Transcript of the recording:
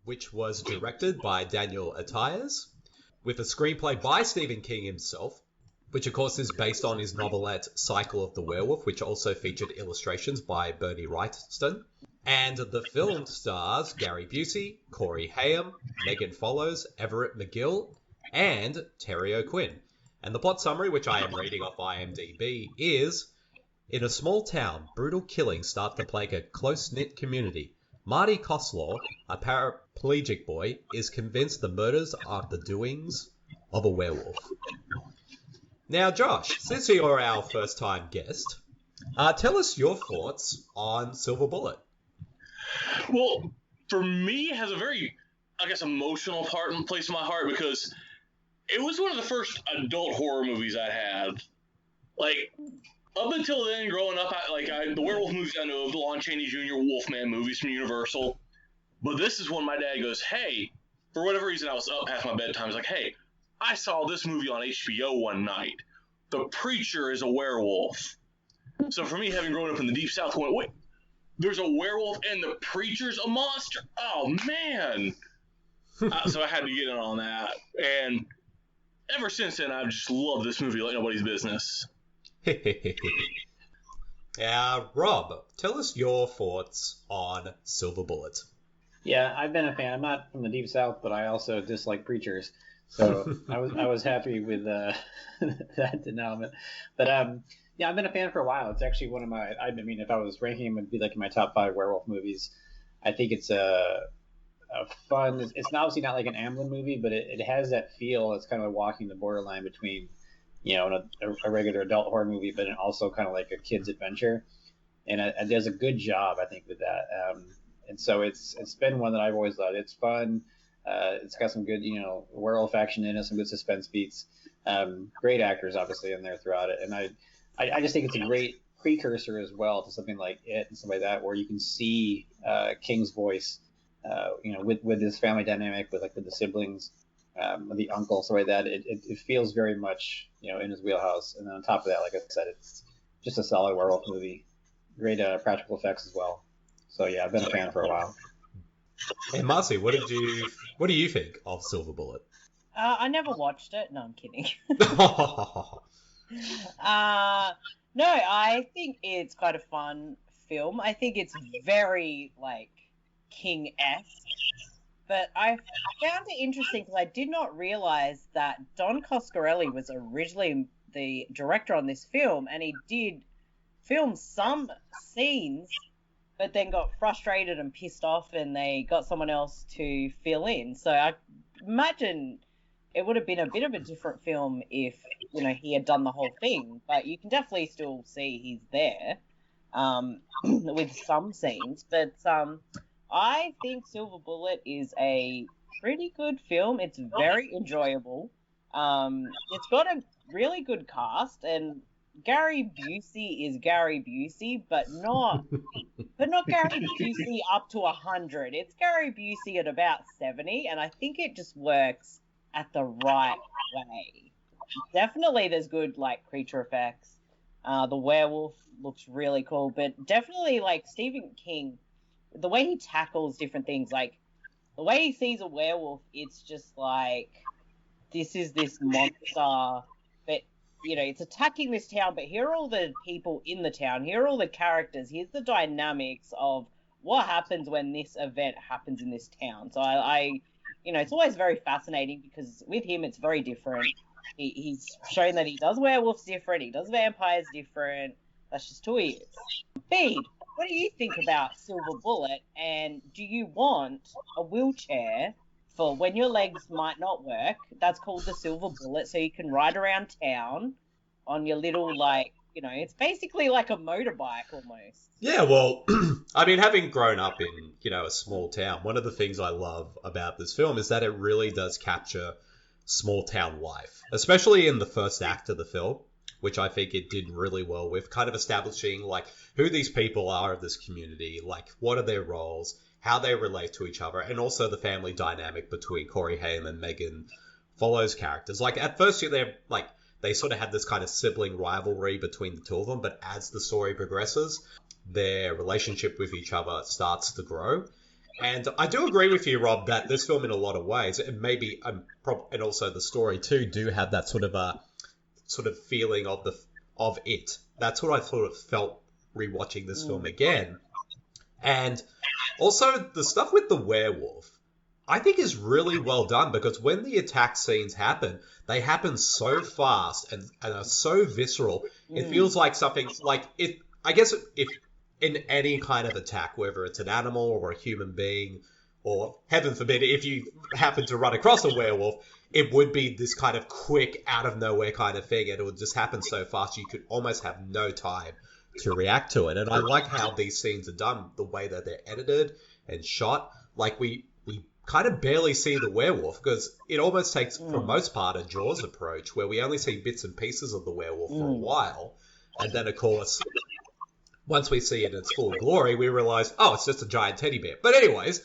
which was directed by Daniel Attias, with a screenplay by Stephen King himself, which of course is based on his novelette Cycle of the Werewolf, which also featured illustrations by Bernie Wrightson. And the film stars Gary Busey, Corey Haim, Megan Follows, Everett McGill, and Terry O'Quinn. And the plot summary, which I am reading off IMDb, is: in a small town, brutal killings start to plague a close-knit community. Marty Coslaw, a paraplegic boy, is convinced the murders are the doings of a werewolf. Now, Josh, since you're our first-time guest, tell us your thoughts on Silver Bullet. Well, for me, it has a very, emotional part and place in my heart because it was one of the first adult horror movies I had. Like, up until then, growing up, the werewolf movies I know of, the Lon Chaney Jr. Wolfman movies from Universal. But this is when my dad goes, hey, for whatever reason, I was up past my bedtime. I was like, hey, I saw this movie on HBO one night. The Preacher is a werewolf. So for me, having grown up in the Deep South, I went, wait, there's a werewolf and the Preacher's a monster? Oh, man. So I had to get in on that. And ever since then, I've just loved this movie like nobody's business. Rob, tell us your thoughts on Silver Bullet. Yeah, I've been a fan. I'm not from the Deep South, but I also dislike preachers. So I was happy with that denouement. But yeah, I've been a fan for a while. It's actually one of my. I mean, if I was ranking them, it'd be like in my top 5 werewolf movies. I think it's a fun. It's obviously not like an Amblin movie, but it has that feel. It's kind of walking the borderline between, a regular adult horror movie, but also kind of like a kid's adventure. And it does a good job, I think, with that. And so it's been one that I've always loved. It's fun. It's got some good, werewolf action in it, some good suspense beats. Great actors, obviously, in there throughout it. And I just think it's a great precursor as well to something like It and stuff like that, where you can see King's voice, with his family dynamic, with the siblings, with the uncle, stuff like that. It feels very much, in his wheelhouse. And then on top of that, like I said, it's just a solid werewolf movie. Great practical effects as well. So yeah, I've been a fan for a while. Hey, Marcy, what do you think of Silver Bullet? I never watched it. No, I'm kidding. No, I think it's quite a fun film. I think it's very, King-esque. But I found it interesting because I did not realize that Don Coscarelli was originally the director on this film, and he did film some scenes, but then got frustrated and pissed off, and they got someone else to fill in. So I imagine it would have been a bit of a different film if, he had done the whole thing. But you can definitely still see he's there with some scenes. But I think Silver Bullet is a pretty good film. It's very enjoyable. It's got a really good cast, and Gary Busey is Gary Busey, but not Gary Busey up to 100. It's Gary Busey at about 70, and I think it just works at the right way. Definitely there's good, creature effects. The werewolf looks really cool, but definitely, Stephen King, the way he tackles different things, the way he sees a werewolf, it's just this is this monster, but it's attacking this town, but here are all the people in the town. Here are all the characters. Here's the dynamics of what happens when this event happens in this town. So I it's always very fascinating because with him, it's very different. He's shown that he does werewolves different. He does vampires different. That's just who he is. Bede, what do you think about Silver Bullet? And do you want a wheelchair for when your legs might not work? That's called the Silver Bullet, so you can ride around town on your little, it's basically like a motorbike almost. Yeah, well, I mean, having grown up in, a small town, one of the things I love about this film is that it really does capture small town life, especially in the first act of the film, which I think it did really well with, kind of establishing, who these people are of this community, what are their roles, how they relate to each other, and also the family dynamic between Corey Haim and Megan Follows characters. At first, they're, they sort of had this kind of sibling rivalry between the two of them, but as the story progresses, their relationship with each other starts to grow. And I do agree with you, Rob, that this film, in a lot of ways, and maybe and also the story too, do have that sort of feeling of it. That's what I sort of felt rewatching this film again. And also the stuff with the werewolf, I think is really well done, because when the attack scenes happen, they happen so fast and are so visceral. It feels like something like it. I guess if in any kind of attack, whether it's an animal or a human being, or heaven forbid, if you happen to run across a werewolf, it would be this kind of quick, out of nowhere kind of thing, and it would just happen so fast you could almost have no time to react to it. And I like how these scenes are done, the way that they're edited and shot. Like we kind of barely see the werewolf, because it almost takes, for the most part, a Jaws approach, where we only see bits and pieces of the werewolf for a while, and then of course, once we see it in its full glory, we realize, oh, it's just a giant teddy bear. But anyways,